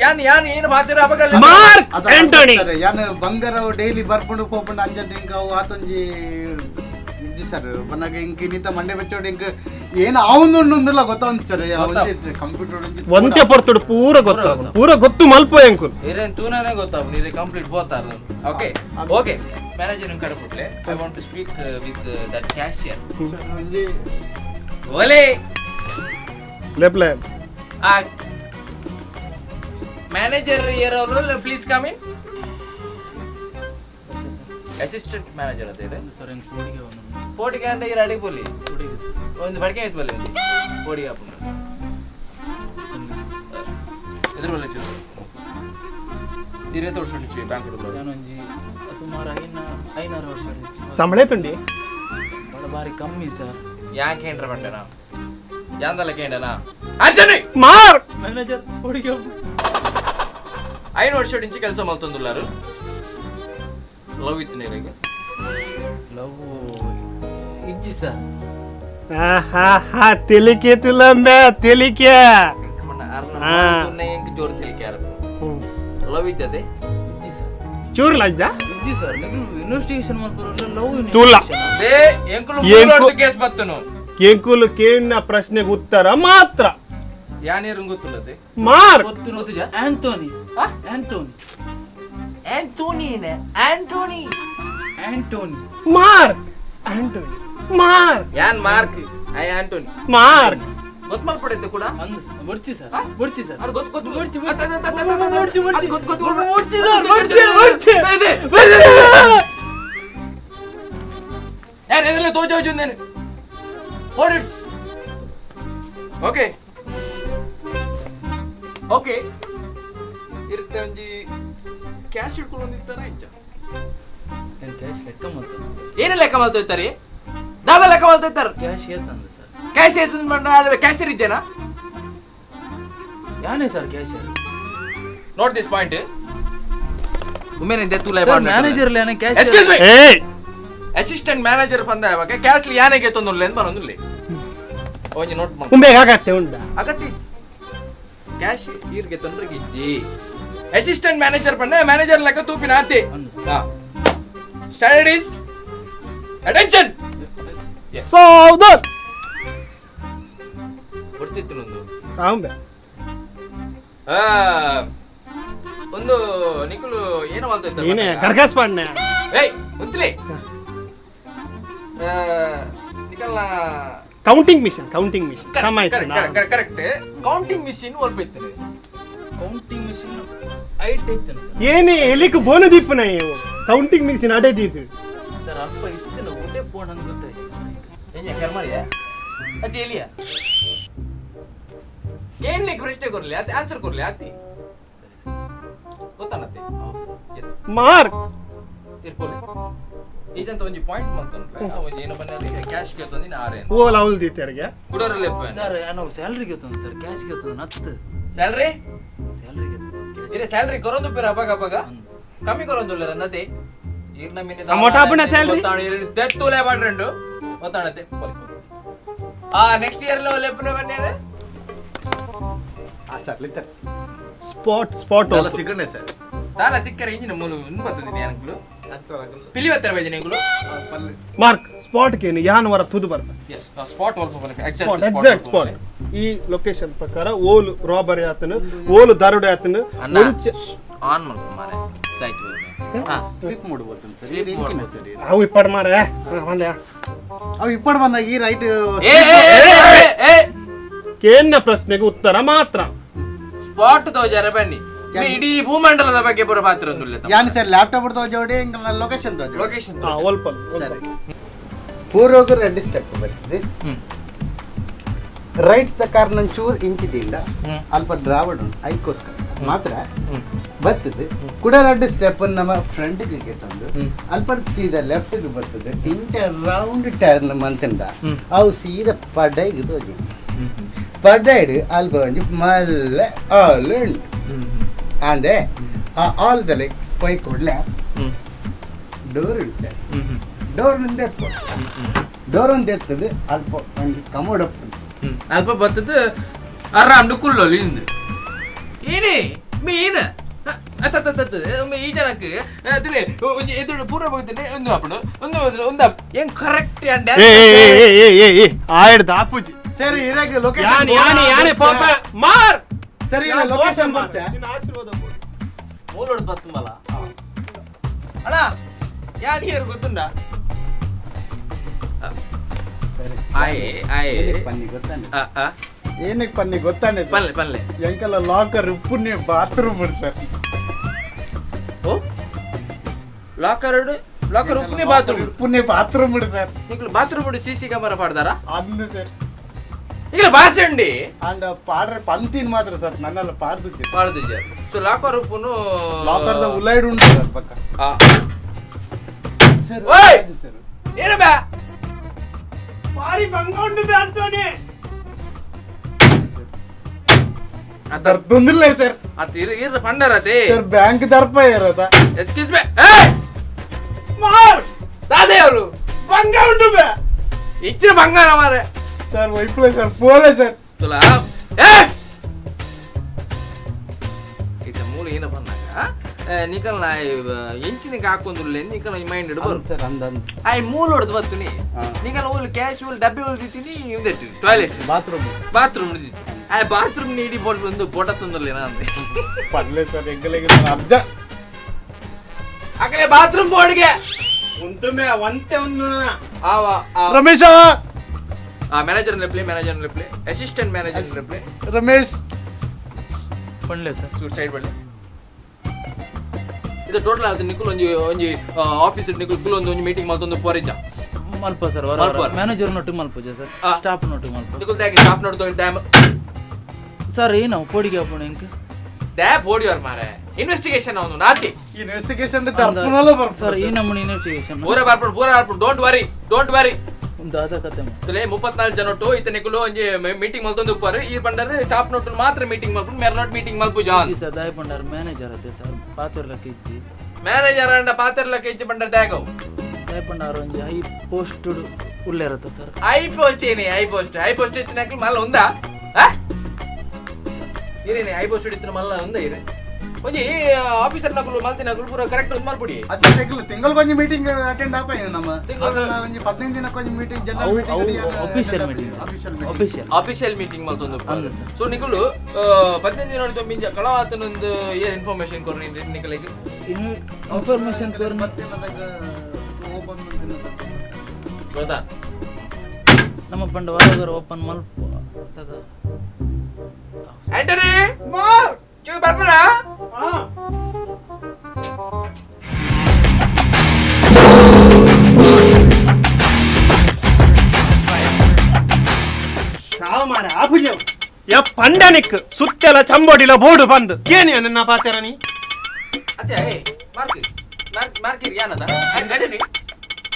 ಯಾನ್ ಏನು ಮಾಡ್ತೀರ ಅವಾಗ ಮಾರ್ಕ್ ಆಂಟೋನಿ ಯಾನ್ ಬಂಗಾರ ಡೈಲಿ ಬರ್ಕೊಂಡು ಹೋಗ್ಕೊಂಡು ಅಂಜದ್ ಹಿಂಗ ಅವು ಆತೊಂಜಿ ಇಜ್ಜಿ ಸರ್ ಬನ್ನಾಗ ಇಂಕ ನಿಂತ ಮಂಡೆ ಬೆಚ್ಚೋಡಿ ಇಂಕ ಏನು ಅವನೊಂದಿಲ್ಲ ಗೊತ್ತಾವಂತ ಸರ್ ಕಂಪ್ಯೂಟರ್ ಒಂತೆ ಪಡ್ತುಡು ಪೂರ ಗೊತ್ತು ಮಲ್ಪ ಎಂಕುಲ್ ಇರೇನ್ ತೂನಾನೇ ಗೊತ್ತಾವು ನೀರೆ ಕಂಪ್ಲೀಟ್ ಬೋತಾರ ಓಕೆ ಓಕೆ ಮ್ಯಾನೇಜರ್ ಕಡೆ ಕೊಟ್ಲೆ I want to speak with that cashier ಓಲೆ ಲೆಪ್ಲೆ ಮ್ಯಾನೇಜರ್ ಇರೋರು please come in assistant manager ಅಂತ ಇದೆ ಸರ್ ಹೆಂಗೆ ಕೋಡಿಗೆ ಒಂದು ಕೋಟಿಗೆ ಅಂದ್ರೆ ಇರ ಅಡಿಗೆ ಬೋಲಿ ಕೋಡಿಗೆ ಸರ್ ಒಂದು ಬಡಕೆ ಆಯ್ತು ಬಲ್ಲಿ ಒಂದು ಕೋಡಿಗೆ ಹಾಕೊಂಡು ಇದ್ರ ಬಲ್ಲ ಚೂರು ಇರೇ ತೋರ್ಸೊಂಡಿ ಬ್ಯಾಂಕ್ ನಾನೊಂಜಿ ಸುಮಾರು 500 ವರ್ಷ ಸಂಬಳೆ ತುಂಡಿ ಬಡ ಬಾರಿ ಕಮ್ಮಿ ಸರ್ ಯಾಕೆ ಏನ್ರ ಬಂಡೆನಾ ಯಾಂದಲ್ಲ ಕೇಂಡನಾ ಆಂಟನಿ ಮಾರ್ಕ್ ಮ್ಯಾನೇಜರ್ ಕೋಡಿಗೆ 5 ವರ್ಷ ಇಂಚಿ ಕೆಲಸ ಮಲ್ತೊಂದುಲ್ಲಾರು ಲವ್ ಇತ್ತು ನೀರಿಗೆ ಲವ್ ಇಜ್ಜಿ ಸರ್ ತೆಲಿಕೆ ತುಲಂಬೆ ತೆಲಿಕೆ ಜೋರ್ ತಿಳಿಕೆ ಲವ್ ಇದ್ದದೆ ಇಜ್ಜಿ ಸರ್ ಚೂರ್ ಲಜ್ಜ ಇಜ್ಜಿ ಸರ್ ನೀವು ಇನ್ವೆಸ್ಟಿಗೇಷನ್ ಮಾಡ್ಬಾರ ಲವ್ ತುಲ ಲೇ ಎಂಕುಲು ಕೇಸ್ ಬತ್ತನು ಎಂಕುಲು ಕೇಳಿನ ಪ್ರಶ್ನೆಗೆ ಉತ್ತರ ಮಾತ್ರ ಯಾನೇರು ಗೊತ್ತುಲ್ಲದೆ ಮಾರ್ಕ್ ಗೊತ್ತು ತುಜ ಆಂಟೋನಿ ಮಾರ್ಕ್ ಆಂಟೋನಿ ಮಾರ್ಕ್ ಯಾನ್ ಮಾರ್ಕ್ ಐ ಆಂಟೋನಿ ಮಾರ್ಕ್ ಗೊತ್ತು ಮಾಡ್ಕೊಡೈತೆ ಕೂಡ ಬರ್ಚಿ ಸರ್ ಬರ್ಚಿ ಸರ್ ಅದು ಗೊತ್ತು ಬರ್ಚಿ ಯಾರು ಎದರಲ್ಲೇ ತೋಜ ನೇನು ಓಡಿಡ್ಸ್ ಓಕೆ ಓಕೆ ಇರುತ್ತೆ ಒಂಜಿ ಕ್ಯಾಶ್ ಇಟ್ಕೊಂಡು ಒಂದಿತ್ತಾರ ಇಂಚ ಕ್ಯಾಶ್ ಲೆಕ್ಕ ಮಾಡ್ತಾನೆ ಏನೇ ಲೆಕ್ಕ ಮಾಡ್ತೋಯ್ತಾರಿ ದಾದ ಲೆಕ್ಕ ಮಾಡ್ತೋಯ್ತಾರ ಕ್ಯಾಶ್ ಏತಂದ ಸರ್ ಕ್ಯಾಶ್ ಏತ್ ಅಲ್ವೇ ಕ್ಯಾಶರ್ ಇದ್ದೇನಾ ಯಾನೇ sir cash note this point ಉಮೇನಿಂದ ತೂಲ ಮ್ಯಾನೇಜರ್ ಲೇನೆ ಕ್ಯಾಶ್ ಎಕ್ಸ್ಕ್ಯೂಸ್ ಮೀ ಏಯ್ ಅಸಿಸ್ಟೆಂಟ್ ಮ್ಯಾನೇಜರ್ ಬಂದ ಯಾವಾಗ ಕ್ಯಾಶ್ ಯಾನೆಗೆ ತೊಂದ್ರೆ ಅಂತ ಬರೋದಿಲ್ಲ ಒಂಜಿ ನೋಟ್ ಮಾಡಿ ಕುಂಬೆ ಆಗತ್ತೆ ಉಂಡ ಅಗತ್ಯ ಕ್ಯಾಶ್ ಈರ್ಗೆ ತೊಂದ್ರೆ ಇಜ್ಜಿ ಅಸಿಸ್ಟೆಂಟ್ ಮ್ಯಾನೇಜರ್ ಬಂದ ಮ್ಯಾನೇಜರ್ ಲೆಕ್ಕ ತೂಪಿನ ಆತಿ ಸ್ಟ್ಯಾಂಡರ್ಡ್ ಅಟೆನ್ಷನ್ ಸೌದರ್ ಬರ್ತಿತ್ತು ಒಂದು ತಾಂಬೆ ಒಂದು ನಿಖುಲು ಏನು ಮಾಡ್ತಾ ನೀನೆ ಕರ್ಕಸ್ ಪಾಡ್ನೆ ಏಯ್ ಒಂದ್ಲಿ ನಿಖಲ್ನ ಕೌಂಟಿಂಗ್ ಮಿಷನ್ ಸಮ ಕರೆಕ್ಟ್ ಕೌಂಟಿಂಗ್ ಮಿಷಿನ್ ಒಲ್ಪೈತೇನೆ ಕೌಂಟಿಂಗ್ ಮಿಷಿನ್ ಐಟ್ ಐತನ ಸರ್ ಏನೇ ಎಲಿಕ್ ಬೋನು ದೀಪನ ಇವು ಕೌಂಟಿಂಗ್ ಮಿಷನ್ ಅಡೆದಿದ್ದು ಸರ್ ಅಲ್ಪ ಇತ್ತನ ಒಳ್ಳೆ ಫೋನ್ ಅಂತ ಗೊತ್ತಾಯ್ತು ಸರ್ ಏನ್ ಕರ್ಮಾರಿಯಾ ಅತಿ ಎಲಿಯ ಏನ್ ಪ್ರಶ್ನೆ ಕೊರ್ಲಿ ಅತಿ ಆನ್ಸರ್ ಕೊರ್ಲಿ ಅತಿ ಗೊತ್ತಾನತ್ತೆ ಎಸ್ ಮಾರ್ಕ್ ಇರ್ಕೊಳ್ಳಿ ಈಜಂತ ಒಂಜಿ ಪಾಯಿಂಟ್ ಮಾಡ್ತಾನೆ ಒಂಜಿ ಏನು ಬನ್ನಿ ಅದಕ್ಕೆ ಕ್ಯಾಶ್ ಗೆತ್ತೊಂದಿನ ಆರೆ ಓಲ್ ಅವಲ್ ದೀತೆರ್ಗೆ ಕುಡೋರಲ್ಲಿ ಸರ್ ನಾವು ಸ್ಯಾಲರಿ ಗೆತ್ತಂದ ಸರ್ ಕ್ಯಾಶ್ ಗೆತ್ತಂದ ನತ್ತು ಸ್ಯಾಲ್ರಿ ಸ್ಯಾಲರಿ ಗೆತ್ತ ಇರೆ ಸ್ಯಾಲ್ರಿ ಕೊರೊಂದು ಪೇರ ಅಪಗ ಕಮ್ಮಿ ಕೊರೊಂದು ರನ್ನತೆ ಈರ್ನ ಮಿನಿ ಅಮೌಂಟ್ ಆಪುನ salary? ಗೊತ್ತಾಣ ತೆತ್ತೂಲೆ ಬಾಡ್ರೆಂಡು ಗೊತ್ತಾಣತೆ ನೆಕ್ಸ್ಟ್ ಇಯರ್ ಲೋ ಲೆಪ್ಪನ ಬನ್ನಿ ಸರ್ ಲಿತ್ತರ್ ಸ್ಪಾಟ್ ಎಲ್ಲ ಸಿಗಣೆ ಸರ್ ದಾಲ ಚಿಕ್ಕರ ಇಂಜಿನ ಮೂಲು ಬರ್ತದೆ ಯಾನಗಳು ಪಿಲಿವತ್ತರ ವೇಜನೆಗಳು ಮಾರ್ಕ್ ಸ್ಪಾಟ್ ಕೇನು ಯಾನ್ ವರ ತುದು ಬರ್ತ ಎಸ್ ಸ್ಪಾಟ್ ಎಕ್ಸಾಕ್ಟ್ ಸ್ಪಾಟ್ ಈ ಲೊಕೇಶನ್ ಪ್ರಕಾರ ಓಲು ರಾಬರಿ ಆತನು ಓಲು ದರೋಡೆ ಆತನು ಮುಂಚೆ ಆನ್ ಮಾಡ್ಕೊ ಮಾರೆ ಸಾಯ್ತು ಸ್ಲಿಪ್ ಮಾಡ್ಬೋದು ಸರ್ ಇದು ಹೆಂಗಿನ ಸರ್ ಇದು ಅವು ಇಪ್ಪಡ್ ಮಾರೆ ಒಂದೇ ಅವು ಇಪ್ಪಡು ಬಂದಾಗ ಈ ರೈಟ್ ಕೇನ್ನ ಪ್ರಶ್ನೆಗೆ ಉತ್ತರ ಮಾತ್ರ ಸ್ಪಾಟ್ ತೋಜಾರ ಬನ್ನಿ ಇಡೀ ಭೂಮಂಡಲದ ಬಗ್ಗೆ ಪೂರ ಪಾತ್ರ ಯಾನ್ ಸರ್ ಲ್ಯಾಪ್ಟಾಪ್ ತೋಜೋಡಿ ಹಿಂಗ ಲೊಕೇಶನ್ ತೋಜೋಡಿ ಲೊಕೇಶನ್ ಒಲ್ಪಲ್ ಸರಿ ಪೂರ್ವಗ ರೆಡ್ ಸ್ಟೆಪ್ ಬರ್ತದೆ ರೈಟ್ ದ ಕಾರ್ನ ಚೂರ್ ಇಂಚಿದಿಂದ ಅಲ್ಪ ಡ್ರಾವಡ್ ಉಂಟು ಐಕೋಸ್ಕರ ಮಾತ್ರ ಬರ್ತದೆ ಕೂಡ ಎರಡು ಸ್ಟೆಪ್ ನಮ್ಮ ಫ್ರಂಟ್ಗೆ ತಂದು ಅಲ್ಪ ಸೀದಾ ಲೆಫ್ಟ್ಗೆ ಬರ್ತದೆ ಇಂಚ ರೌಂಡ್ ಟರ್ನ್ ಮಂತಿಂದ ಅವು ಸೀದಾ ಪಡೈಗೆ ತೋಜಿ ಪಡೈಡು ಅಲ್ಪ ಒಂಜಿ ಮಲ್ಲ ಆಲ್ ಉಂಟು ಅಂದೆ ಆ ಆಲ್ದಲ್ಲಿ ಪೈ ಕೊಡ್ಲೆ ಡೋರ್ ಉಂಟು ಸರ್ ಡೋರ್ ಒಂದು ಎತ್ತು ಡೋರ್ ಒಂದು ಎತ್ತದು ಅಲ್ಪ ಒಂದು ಕಮೋಡ್ ಅಲ್ಪ ಬರ್ತದೆ ಅರಾಮ್ಡು ಕುಲ್ಲೋಲಿ ಇಂದು ಏನೇ ಮೀನ ಈ ಜನಕ್ಕೆ ಎದುರು ಪೂರ್ವ ಹೋಗ್ತೇನೆ ಒಂದು ಹಾಪಡು ಒಂದು ಏನ್ ಕರೆಕ್ಟ್ ಆಯ್ಡ್ ದಾಪುಜಿ ಸರಿ ಇರಾಗ ಯಾನೆ ಲೊಕೇಶನ್ ಯಾನೆ ಯಾನೆ ಪಾಪ ಮಾರ್ ಸರಿ ಲೊಕೇಶನ್ ಬರ್ಚ ನಿನ್ನ ಆಶೀರ್ವಾದ ಕೊಡು. ಮೂಲೋಡ್ ಬರ್ತುಂಬಲ್ಲ ಅಣ್ಣ ಯಾಕೆ ಯಾರು ಗೊತ್ತುಂಡ ಸರಿ ಆಯೆ ಆಯೆ ಪನ್ನಿ ಗೊತ್ತಾನೆ ಆ ಆ ಏನಕ್ಕೆ ಪನ್ನಿ ಗೊತ್ತಾನೆ ಪಲ್ಲೆ ಪಲ್ಲೆ ಎಂಕಲ್ಲ ಲಾಕರ್ ಪುಣ್ಯ ಬಾತ್ರೂಮ್ ಸರ್ ಓ ಲಾಕರ್ ಉಪ್ಪನೇ ಬಾತ್ರೂಮ್ ಪುಣ್ಯ ಬಾತ್ರೂಮ್ ಸರ್ ನೀವು ಬಾತ್ರೂಮ್ ಸಿಸಿ ಕ್ಯಾಮರಾ ಪಾಡ್ದಾರ ಅಂದು ಸರ್ ಈಗ ಬಾಸಂಡಿ ಅಂಡ್ ಪಾಡ್ರೆ ಪಂತಿನ ಮಾತ್ರ ಸರ್ ನನ್ನೆಲ್ಲ ಪಾರ್ದಿದ್ದೆ ಪಾಡ್ದು ಸೊ ಲಾಕರ್ ಉಪ್ಪುನು ಲಾಕರ್ದ ಉಲೈಡ್ ಉಂಟು ಸರ್ ಪಕ್ಕ ಸರ್ ಓಯ್! ಸರ್ ಏನು ಬಾ ಮಾರಿ ಬಂಗೊಂಡು ಬ್ಯಾಸ್ತೋನೆ ಅದರ ತೊಂದಿಲ್ಲ ಸರ್ ಅತ್ ಇರ ಪಂಡರತೆ ಸರ್ ಬ್ಯಾಂಕ್ ದರ್ಪ ಇರೋದ ಎಕ್ಸ್ಕ್ಯೂಸ್ ಮೀ ಮಾರ್ ದಾದೆ ಅವರು ಬಂಗ ಉಂಟು ಬೇ ಇಚ್ಚಿನ ಬಂಗಾರ ಮಾರೆ ಸರ್ ವೈಪ್ಲೆ ಸರ್ ಪೋಲೆ ಸರ್ ತುಲಾ ಇತ್ತ ಮೂಲ ಏನ ಬಂದಾಗ ನಿಕಲ್ ನಾ ಎಂಚಿನಿಗೆ ಹಾಕೊಂದಿಲ್ಲ ನಿಕಲ್ ಮೈಂಡ್ ಇಡ್ಬಾರ್ದು ಸರ್ ಅಂದಂದು ಆಯ್ ಮೂಲ ಹೊಡೆದು ಬರ್ತೀನಿ ನಿಕಲ್ ಓಲ್ ಕ್ಯಾಶುವಲ್ ಡಬ್ಬಿ ಹೊಡೆದಿತ್ತೀನಿ ಇವ್ದಿಟ್ಟು ಟಾಯ್ಲೆಟ್ ಬಾತ್ರೂಮ್ ಹಿಡಿದಿತ್ತು ಆ ಬಾತ್ರೂಮ್ ನೀಡಿ ಒಂದು ಫೋಟೋ ತಂದಿರಲಿಲ್ಲ ಅಂದೆ ಪಡ್ಲೆ ಸರ್ ಹೆಗ್ಗಲಿಗೆ ಅರ್ಜ ಆಕಲೆ ಬಾತ್ರೂಮ್ ಬೋರ್ಡ್ಗೆ ಉಂಟು ಮೇ ಒಂತೆ ಒಂದು Ramesh manager reply assistant manager reply Ramesh ಪಂಡ್ಲೆ ಸರ್ ಸೈಡ್ ಬಳ್ಳಿ ಇದು ಟೋಟಲ್ ಅದು ನಿಕುಲ್ ಒಂಜಿ ಆಫೀಸ್ ನಿಕುಲ್ ಕುಲ್ ಒಂದು ಮೀಟಿಂಗ್ ಮಲ್ತೊಂದು ಪೋರಿಜ್ಜ ಮಲ್ಪ ಸರ್ ಮ್ಯಾನೇಜರ್ ನೋಟು ಮಲ್ಪುಜ ಸರ್ ಸ್ಟಾಫ್ ನೋಟು ಮಲ್ಪ ನಿಕುಲ್ ದಾಗಿ ಸ್ಟಾಫ್ ನೋಡ್ತು ಡ್ಯಾಮ್ ಸರ್ ಏನು ಪೋಡಿಗೆ ಹಾಕೋಣ ಇಂಕ ದ್ಯಾಪ್ ಓಡಿಯೋರ್ ಮಾರೆ ಇನ್ವೆಸ್ಟಿಗೇಷನ್ ಅವನು ನಾತಿ ಇನ್ವೆಸ್ಟಿಗೇಷನ್ ಸರ್ ಈ ನಮ್ಮನೆ ಇನ್ವೆಸ್ಟಿಗೇಷನ್ ಪೂರ ಬರ್ಪುಡು ಡೋಂಟ್ ವರಿ ಒಂದು ಅದ ಕತೆ ತಲೆ 34 ಜನ ಒಟ್ಟು ಈತ ನಿಕುಲು ಒಂಜಿ ಮೀಟಿಂಗ್ ಮಲ್ತೊಂದು ಉಪ್ಪಾರು ಈ ಬಂಡರೆ ಸ್ಟಾಫ್ ನೋಟ್ ಮಾತ್ರ ಮೀಟಿಂಗ್ ಮಲ್ಪು ಮೇರ್ ನೋಟ್ ಮೀಟಿಂಗ್ ಮಲ್ಪು ಜಾನ್ ಸರ್ ದಾಯ ಪಂಡಾರ ಮ್ಯಾನೇಜರ್ ಅದೇ ಸರ್ ಪಾತ್ರಲಕ್ಕೆ ಇಜ್ಜಿ ಮ್ಯಾನೇಜರ್ ಅಂಡ ಪಾತ್ರಲಕ್ಕೆ ಇಜ್ಜಿ ಬಂಡರೆ ದಾಯಗವು ದಾಯ ಪಂಡಾರ ಒಂಜಿ ಹೈ ಪೋಸ್ಟ್ ಉಳ್ಳೆ ಇರುತ್ತೆ ಸರ್ ಐ ಪೋಸ್ಟ್ ಇತ್ತಿನ ಮಲ್ಲ ಒಂದಾ ಇರೇನೆ ಐ ಪೋಸ್ಟ್ ಇತ್ತಿನ ಮಲ್ಲ ಒಂದ ಇರೆ ಒಂಜಿ ಆಫೀಸರ್ ನಕಲು ಮಲ್ತಿನ ಪೂರ ಕರೆಕ್ಟ್ ಒಂದು ಮಲ್ಪುಡಿ ಅದು ತಿಂಗಳಿಗೆ ಮೀಟಿಂಗ್ ಅಟೆಂಡ್ ಆಪ ನಮ್ಮ ಒಂಜಿ 15 ದಿನಕ್ಕೆ meeting general meeting official meeting ಮಲ್ತೊಂದು ಸೊ ನಿಕುಲು 15 ದಿನ ಹಿಡಿದು ಮಿಂಜ ಕಳವಾತನೊಂದು ಏನ್ ಇನ್ಫಾರ್ಮೇಶನ್ ಕೊರ್ನಿ ನಿಕಲಿಗೆ ಇನ್ಫಾರ್ಮೇಶನ್ ಕೊರ್ ಮತ್ತೆ ಓಪನ್ ಗೊತ್ತಾ ನಮ್ಮ ಪಂಡ ಹೊರಗರ ಓಪನ್ ಮಲ್ಪ ತಗ ಆಂಟನಿ ಮಾರ್ ಚೂ ಬರ್ಬರ ಸಾಮಾರ ಆಪುಜ ಯ ಪಂಡನಿಕ್ ಸುತ್ತೆಲ ಚಂಬೋಡಿಲ ಬೋರ್ಡು ಬಂದು ಏನಿ ನನ್ನ ಪಾತೆರ ನೀ ಅತ್ತೆ ಮಾರ್ಕಿರ್ ಯಾನದ ಗಡನಿ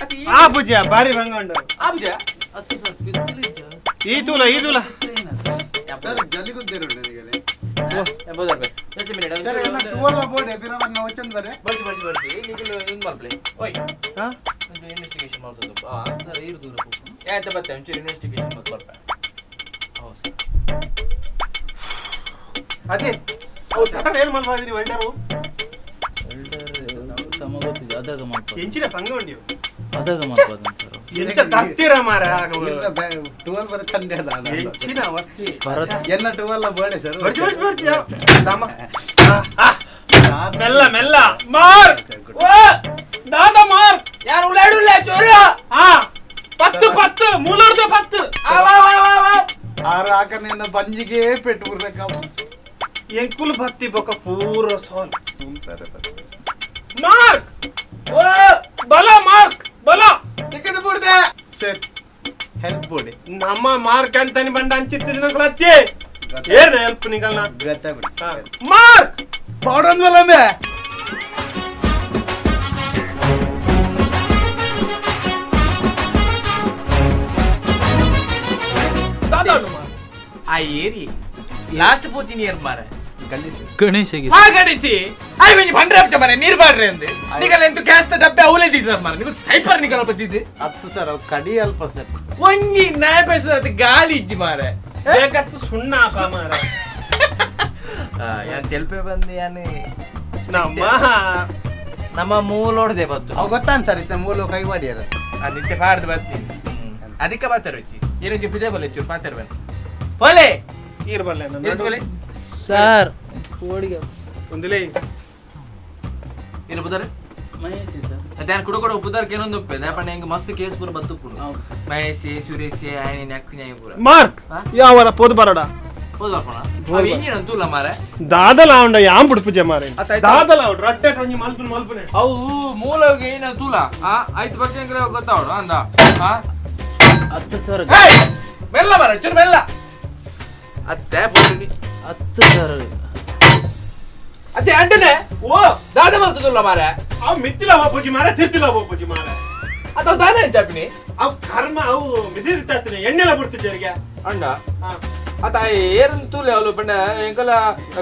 ಅತಿ ಆಪುಜ ಬಾರಿ ಬಂಗೊಂಡು ಆಬುಜ ಅತ್ತು ಸರ್ ಪಿಸ್ತೂಲ್ ಇದ್ದ ಈತುಲ ಸರ್ ಜಲ್ಲಿಗುದ್ದೇರು ನನಗೆ ಎಂಬುದರ್ಬೆ ಎಷ್ಟು ಮಿನಿಟ್ ಸರ್ ಎಲ್ಲ ಟುವಲ್ಲ ಬೋರ್ಡ್ ಬಿರವನ್ನ ವಚನ್ ಬರೆ ಬರ್ಸಿ ನಿಕುಲು ಹಿಂಗ್ ಮಲ್ಪ್ಲೆ ಓಯ್ ಹಾ ಒಂದು ಇನ್ವೆಸ್ಟಿಗೇಷನ್ ಮಾಡ್ತದ್ದು ಸರ್ ಇರು ದೂರ ಹೋಗು ಯಾತ ಬತ್ತೆ ಒಂಚೂರು ಇನ್ವೆಸ್ಟಿಗೇಷನ್ ಮಾಡ್ತಾ ಬರ್ಪೆ ಹೌದು ಸರ್ ಅದೇ ಅವು ಸಟರ್ ಏನ್ ಮಲ್ಪಾದಿರಿ ವೆಲ್ಡರು ಎಲ್ಡರ್ ಸಮ ಗೊತ್ತಿದೆ ಅದಾಗ ಮಾಡ್ಬೋದು ಎಂಚಿನ ಬಂಗೊಂಡಿವು ಅದಾಗ ಮಾಡ್ಬೋದು ಸರ್ ಎಂಚ ತರ್ತೀರ ಮಾರ ಟುವಲ್ ಬರ ತಂದೆ ಎಂಚಿನ ಅವಸ್ಥೆ ಭರತ್ ಎಲ್ಲ ಟುವಲ್ಲ ಬೋರ್ಡೆ ಸರ್ ಬರ್ಚಿ ದಾಮ ಮೆಲ್ಲ ಮಾರ್ಕ್ ಓ ದಾದ ಮಾರ್ಕ್ ಯಾರು ಉಳ್ಳಾಡುಲ್ಲ ಚೋರು ಹಾ 10 ಮೂಲರ್ದ 10 ಆ ಆರು ಆಕನಿಂದ ಬಂಜಿಗೆ ಪೆಟ್ಟು ಬಿಡ್ಬೇಕ ಎಂಕುಲ್ ಭಕ್ತಿ ಬೊಕ ಪೂರ ಸೋಲ್ ಮಾರ್ಕ್ ಓ ಬಲ ಮಾರ್ಕ್ ಬಲ ಟಿಕೆಟ್ ಬುಡ್ದೆ ಸರ್ ಹೆಲ್ಪ್ ಬೋರ್ಡೆ ನಮ್ಮ ಮಾರ್ಕ್ ಅಂತನಿ ಬಂಡ ಅಂಚಿತ್ತಿದ ನಕಲತ್ತಿ ಏನ್ ಹೆಲ್ಪ್ ನಿಗಲ್ನ ಗೊತ್ತಾಗ್ಬಿಡಿ ಮಾರ್ಕ್ ಪೌಡರ್ ಮಲಮೆ ದಾದಾಡು ಮಾರ್ಕ್ ಆ ಏರಿ ಲಾಸ್ಟ್ ಪೋತಿ ನೀರ್ ಮಾರೆ ಗಣೇಶಗೆ ಆ ಗಡಿಸಿ ಆಯ್ ಕೊಂಚ ಬಂಡ್ರೆ ಹಚ್ಚ ಮಾರೆ ನೀರ್ ಬಾಡ್ರೆ ಅಂದೆ ನಿಗಲ ಎಂತು ಕ್ಯಾಸ್ಟ್ ಡಬ್ಬೆ ಅವಲೇದಿದ್ದಾರೆ ಮಾರೆ ನಿಗು ಸೈಫರ್ ನಿಗಲ ಬತ್ತಿದ್ದೆ ಹತ್ತು ಸರ್ ಅವು ಕಡಿ ಅಲ್ಪ ಸರ್ ಒಂಜಿ ನಾಯ ಪೈಸದ ಗಾಳಿ ಇಜ್ಜಿ ಮಾರೆ ಬೇಕತ್ತು ಸುಣ್ಣ ಹಾಕ ಮಾರ ಯಾನ್ ತೆಲ್ಪೆ ಬಂದು ಯಾನ್ ನಮ್ಮ ಮೂಲೋಡ್ದೆ ಬತ್ತು ಅವು ಗೊತ್ತಾನ್ ಸರ್ ಇತ್ತ ಮೂಲ ಕೈವಾಡಿಯರ ನಿತ್ಯ ಪಾಡ್ದು ಬರ್ತೀನಿ ಅದಕ್ಕೆ ಪಾತ್ರ ರುಚಿ ಏನೊಂದು ಬಿದೆ ಬಲೆ ಚೂರು ಪಾತ್ರ ಬನ್ನಿ ಹೋಲೆ ಇರ್ಬಲ್ಲೆ ಇರ್ಬೋಲೆ ಸರ್ ಕೋಡಿಗೆ ಒಂದಿಲೇ ಇರು ಬುದಾರೆ ಮಹೇಶಿ ಸರ್ ಅದ್ಯಾನ್ ಕುಡ ಉಪ್ಪುದಾರ್ಗೆ ಏನೊಂದು ಉಪ್ಪೆ ದಾಪಣ್ಣ ಹೆಂಗೆ ಮಸ್ತ್ ಕೇಸ್ ಪೂರ ಬತ್ತು ಪುಡು ಹೌದು ಸರ್ ಮಹೇಶಿ ಸುರೇಶಿ ಆಯ್ನಿ ನಕ್ಕು ನ್ಯಾಯ ಪೂರ ಮಾರ್ಕ್ ಯಾವರ ಪೋದು ಬರಡ ಹೋದ್ ಬರ್ಪಣ ಅವ ಇಂಜಿನ್ ಅಂತೂಲ ಮಾರೆ ದಾದಲ ಅವನ ಯಾಂ ಬುಡ್ಪುಜೆ ಮಾರೆ ಅತ್ತಾಯ್ತು. ದಾದಲ ಅವಡು ರಟ್ಟೆ ಟೊಂಜಿ ಮಲ್ಪನೆ ಅವು ಮೂಲವಾಗಿ ಏನ ತೂಲ ಆಯ್ತು ಬಗ್ಗೆ ಹೆಂಗ್ರೆ ಗೊತ್ತಾವಡು ಅಂದ ಹತ್ತು ಸರ್ ಮೆಲ್ಲ ಮಾರ ಚೂರು ಮೆಲ್ಲ ಅತ್ತೆ ಬೋಡಿ 10 ಸರ್ ಅತ್ತೆ ಅಂಟನೆ ಓ ದಾದ ಮಲ್ತದುಲ್ಲ ಮಾರೆ ಅವ್ ಮಿತ್ತಿಲ ಹೋಪುಜಿ ಮಾರೆ ತಿರ್ತಿಲ ಹೋಪುಜಿ ಮಾರೆ ಅಥವಾ ದಾದ ಜಾಪಿನಿ ಅವ್ ಕರ್ಮ ಅವು ಮಿದಿರ್ತಾತಿನ ಎಣ್ಣೆಲ ಬಿಡ್ತಿದ್ದರಿಗೆ ಅಂಡ ಅತ್ತ ಏರನ್ ತೂಲೆ ಅವಳು ಪಂಡ ಎಂಕಲ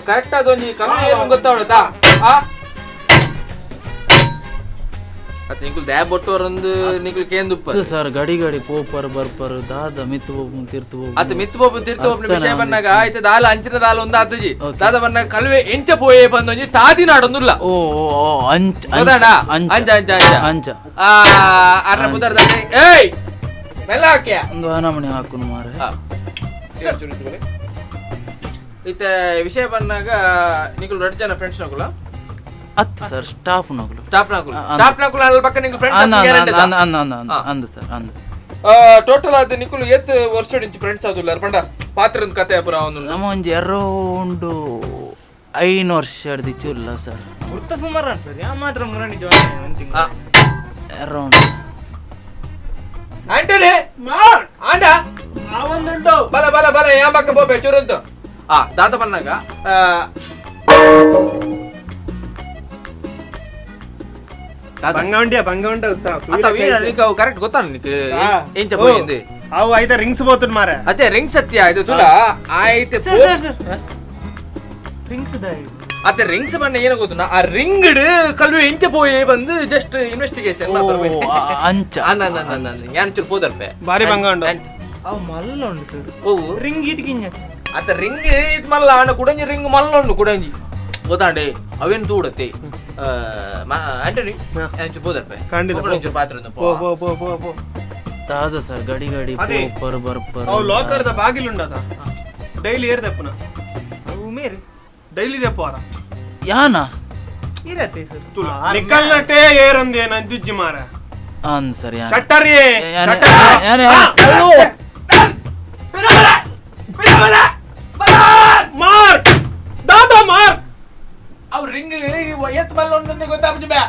ಕರೆಕ್ಟ್ ಆದ ಒಂಜಿ ಕಮ್ಮಿ ಏನು ಗೊತ್ತಾವಡತಾ ಅತ್ತ ಎಂಕುಲ್ ದ್ಯಾ ಬೊಟ್ಟೋರಂದು ನಿಕುಲ್ ಕೇಂದುಪ್ಪ ಸರ್ ಗಡಿ ಪೋಪರ್ ಬರ್ಪರ್ ದಾದ ಮಿತ್ತು ಹೋಗು ತೀರ್ತು ಹೋಗು ಅತ್ತ ಮಿತ್ತು ಬೋಪು ತಿರ್ತು ಒಬ್ಬನ ವಿಷಯ ಬಂದಾಗ ಆಯ್ತು ದಾಲ ಅಂಚಿನ ದಾಲ ಒಂದು ಅತ್ತಜಿ ದಾದ ಬನ್ನ ಕಲ್ವೆ ಎಂಚ ಪೋಯೆ ಬಂದೊಂಜಿ ತಾದಿ ನಾಡೊಂದುಲ್ಲ ಓ ಅಂಚ ಹೌದಾಡ ಅಂಚ ಅಂಚ ಅಂಚ ಅಂಚ ಅರ್ನ ಪುದರ್ ದಾಡೆ ಏಯ್ ಮೆಲ್ಲ ಹಾಕ್ಯ ಒಂದು ಹನಮಣಿ ಹಾಕುನು ಮಾರೆ ಇತ್ತ ವಿಷಯ ಬಂದಾಗ ನಿಕುಲ್ 2 ಜನ ಫ್ರೆಂಡ್ಸ್ ನಕುಲ 10 ಸರ್ ಸ್ಟಾಫ್ ನಕಲು ಸ್ಟಾಫ್ ನಕುಲ ಅಲ್ಲ ಪಕ್ಕ ನಿಕುಲ್ ಫ್ರೆಂಡ್ಸ್ ಅಂದ ಸರ್ ಅಂದ ಟೋಟಲ್ ಆದ ನಿಕುಲ್ ಎತ್ ವರ್ಷ ಇಂಚಿ ಫ್ರೆಂಡ್ಸ್ ಆದುಲ್ಲ ಪಂಡ ಪಾತ್ರದ ಕತೆ ಪುರ ಅವನು ನಮ್ಮ ಒಂಜಿ ಅರೌಂಡ್ 5 ವರ್ಷ ಹಿಡ್ದಿಚ್ಚುಲ್ಲ ಸರ್ ಗುರ್ತ ಸುಮಾರು ಸರ್ ಯಾ ಮಾತ್ರ ಮುರಾಣಿ ಅರೌಂಡ್ ಆಂಟನಿ ಮಾರ್ಕ್ ಆಂಡ ಅವನ್ನುಂಟು ಬಲ ಬಲ ಬಲ ಯಾ ಮಕ್ಕ ಬೋಬೆ ಚೂರಂತು దాత పన్నాక బంగా ఉంటావు నీకు కరెక్ట్ ಗೊತ್ತಾను నీకు ఏం చెప్పబోయింది అవు అయితే రింగ్స్ పోతుంది మారా ಅದೇ ರಿಂಗ್ ಸತ್ಯ ಇದು ತುಲ ಆಯ್ತು ರಿಂಗ್ಸ್ ಅದೇ ರಿಂಗ್ಸ್ ಬಣ್ಣ ಏನೋ ಗೊತ್ತು ಆ ರಿಂಗ್ಡ್ ಕಲ್ವಿ ಎಂಚ ಪೋಯೆ ಬಂದು ಜಸ್ಟ್ ಇನ್ವೆಸ್ಟಿಗೇಷನ್ ಅಂಚ ഞാൻ ಚೂರು ಪೋದರ್ಪೆ ಭಾರಿ ಬಂಗ ಉಂಟು ಅವು ಮಲ್ಲ ಉಂಡು ಸರ್ ಓ ರಿಂಗ್ ಇದಕ್ಕಿಂಜ ಅದ ರಿಂಗ್ ಇದು ಮಲ್ಲ ಅಣ್ಣ ಕುಡಂಜಿ ರಿಂಗ್ ಮಲ್ಲ ಉಂಡು ಕುಡಂಜಿ ಗೊತ್ತಾಂಡೆ ಅವೇನು ತೂಡತ್ತೆ ಆಂಟನಿ ഞാൻ ಚೂರು ಪೋದರ್ಪೆ ಚೂರು ಪಾತ್ರ ಪೋ ಪೋ ಪೋ ಪೋ ಪೋ ತಾಜಾ ಸರ್ ಗಡಿ ಗಡಿ ಅದೇ. ಬರ್ ಅವು ಲೋಕರ್ದ ಬಾಗಿಲು ಉಂಡದ ಡೈಲಿ ಏರ್ ತೆಪ್ಪನ ಅವು ಮೇರೆ ಡೈಲಿ ತೆಪ್ಪವಾರ ಯಾನ ಇರತ್ತೆ ಸರ್ ತುಲ ನಿಕ್ಕಲ್ನಟ್ಟೆ ಏರ್ ಅಂದೆ ನಂದಿಜ್ಜಿ ಮಾರ ಅನ್ ಸರ್ ಯಾನ ಶಟ್ಟರ್ ಮಾರ್ ದಾದಾ ಮಾರ್ ಅವ್ ರಿಂಗ್ ಎತ್ ಮಲ್ಲ ಉಂಡು ಗೊತ್ತಾಗ್ಬಿಟ್ಟು ಬೇ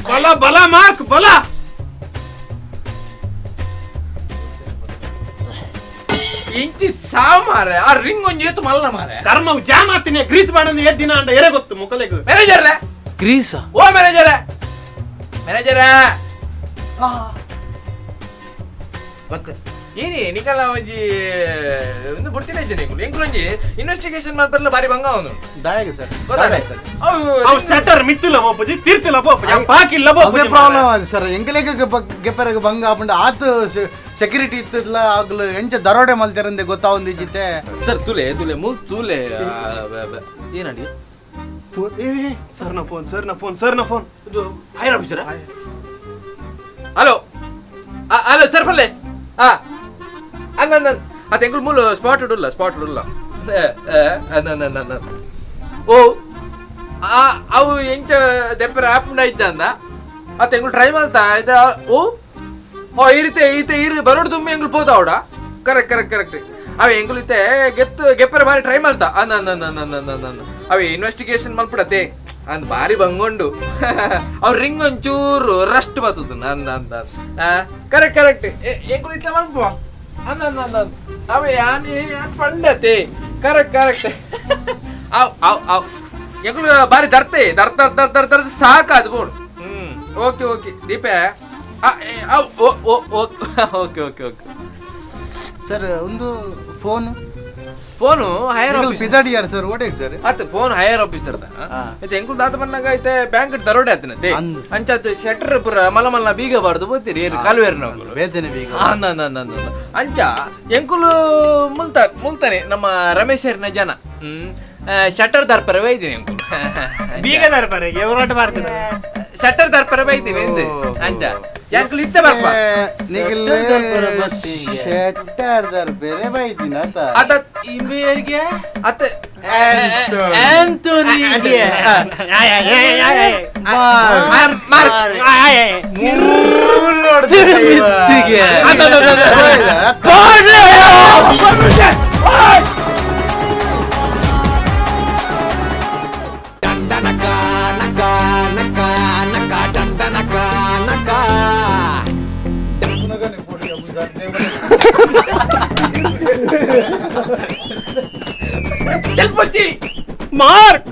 ಬಲ ಬಲ ಮಾರ್ಕ್ ಬಲ ಇಂಚಿ ಸಾ ಮಾರೆ ಆ ರಿಂಗ್ ಒಂಜಿ ಎತ್ತು ಮಲ್ಲ ಮಾರೆ ಕರ್ಮ ಜಾಮ್ ಆಗ್ತೀನಿ ಗ್ರೀಸ್ ಮಾಡಂದು ಏಟ್ ದಿನ ಅಂಡ ಎರೆ ಗೊತ್ತು ಮುಖಲೆಗ್ ಮ್ಯಾನೇಜರ್ಲೆ ಗ್ರೀಸ ಓ ಮ್ಯಾನೇಜರ ಏನಿ ನಿಕಲ್ಲ ಒಂಜಿ ಒಂದು ಗುರ್ತಿನ ಇದ್ದೇನೆ ಎಂಕುಲೊಂಜಿ ಇನ್ವೆಸ್ಟಿಗೇಷನ್ ಮಾಡ್ಬರ್ಲ ಬಾರಿ ಬಂಗ ಅವನು ದಾಯಗೆ ಸರ್ ಗೊತ್ತಾನೆ ಅವ್ ಶಟರ್ ಮಿತ್ತಿಲ್ಲ ಬೋಪಜಿ ತೀರ್ತಿಲ್ಲ ಬೋಪ ಪಾಕಿಲ್ಲ ಅವೇ ಬೋಪಜಿ ಪ್ರಾಬ್ಲಮ್ ಅದು ಸರ್ ಎಂಕಲೆಗೆ ಗೆಪ್ಪರೆಗೆ ಭಂಗ ಆಪಂಡ ಆತ ಸೆಕ್ಯೂರಿಟಿ ಇತ್ತಿಲ್ಲ ಆಗ್ಲು ಎಂಚ ದರೋಡೆ ಮಲ್ತಿರಂದೆ ಗೊತ್ತಾವಂದಿ ಜಿತೆ ಸರ್ ತುಲೆ ತುಲೆ ಏನಡಿ ಸರ್ನ ಫೋನ್ ಇದು higher officer hello hello sir ಪಲ್ಲೆ ಅಂದ ಅದು ಎಂಕುಲ್ ಮೂಲ ಸ್ಪಾಟೆಡ್ ಉಲ್ಲ ಓ ಅವು ಎಂಚ ದೆಪ್ಪರ ಆಪ್ನ ಇದ್ದ ಅಂದ ಅದು ಎಂಕುಲ್ ಟ್ರೈ ಮಾಡ್ತಾ ಇದ್ದ ಓ ಈತೆ ಇರು ಬರೋಡು ತುಂಬಿ ಎಂಕುಲ್ ಪೋದ ಅವಡ ಕರೆಕ್ಟ್ ಅವ ಎಂಕುಲ್ ಇತ್ತೆ ಗೆಪ್ಪರ ಬಾರಿ ಟ್ರೈ ಮಾಡ್ತಾ ಅವ ಇನ್ವೆಸ್ಟಿಗೇಷನ್ ಮಲ್ಪಡತ್ತೆ ಅಂದ್ ಬಾರಿ ಬಂಗೊಂಡು ಅವ್ರ ರಿಂಗ್ ಒಂಚೂರು ರಸ್ಟ್ ಬರ್ತದ ಅಂದ ಕರೆಕ್ಟ್ ಎಂಕುಲ್ ಇತ್ಲ ಮಲ್ಪ ಅಂದ ಅವ ಯಾನ್ ಪಂಡತೆ ಕರೆಕ್ಟ್ ಅವ್ ಎಂಕುಲ್ ಬಾರಿ ದರ್ತೆ ಸಾಕ ಅದು ಬೋಡು ಓಕೆ ದೀಪೆ ಓಕೆ ಸರ್ ಒಂದು ಫೋನು ಹೈಯರ್ ಆಫೀಸರ್ ಪಿದಾಡಿಯಾರ ಸರ್ ಓಟೇಗ್ ಸರ್ ಆತ ಫೋನ್ ಹೈಯರ್ ಆಫೀಸರ್ ಐತೆ ಎಂಕುಲ್ ದಾತ ಬಂದಾಗ ಐತೆ ಬ್ಯಾಂಕ್ ದರೋಡೆ ಆತನತೆ ಅಂಚಾತ ಶಟರ್ ಪುರ ಮಲ್ಲ ಬೀಗಬಾರ್ದು ಬೋತಿರಿ ಏರು ಕಾಲುವೇರ್ ನಾವು ವೇದನೆ ಬೀಗ ಅಂಚ ಎಂಕುಲು ಮುಲ್ತಾನೆ ನಮ್ಮ ರಮೇಶರ್ನ ಜನ ಶಟರ್ ದರ್ಪರ ಬೈತೀನಿ ಎಂಕುಲು ಬೀಗದಾರ ಬರೆಗೆ ಹೋರಾಟ ಮಾಡ್ತಾರೆ ಶಟರ್ ದರ್ಪರ ಬೈತೀನಿ ಎಂದೆ ಅಂಚ ಎಂಕುಲು ಇತ್ತೆ ಬರ್ಪ ಶೆಟ್ಟರ್ ಬೇರೆ ಬೈದಿನ ಅತ ಇಮೇರ್ಗೆ ಅತ ಆಂಟೋನಿಗೆ ಮಿತ್ತಿಗೆ ಎಲ್ಪಚ್ಚಿ ಮಾರ್ಕ್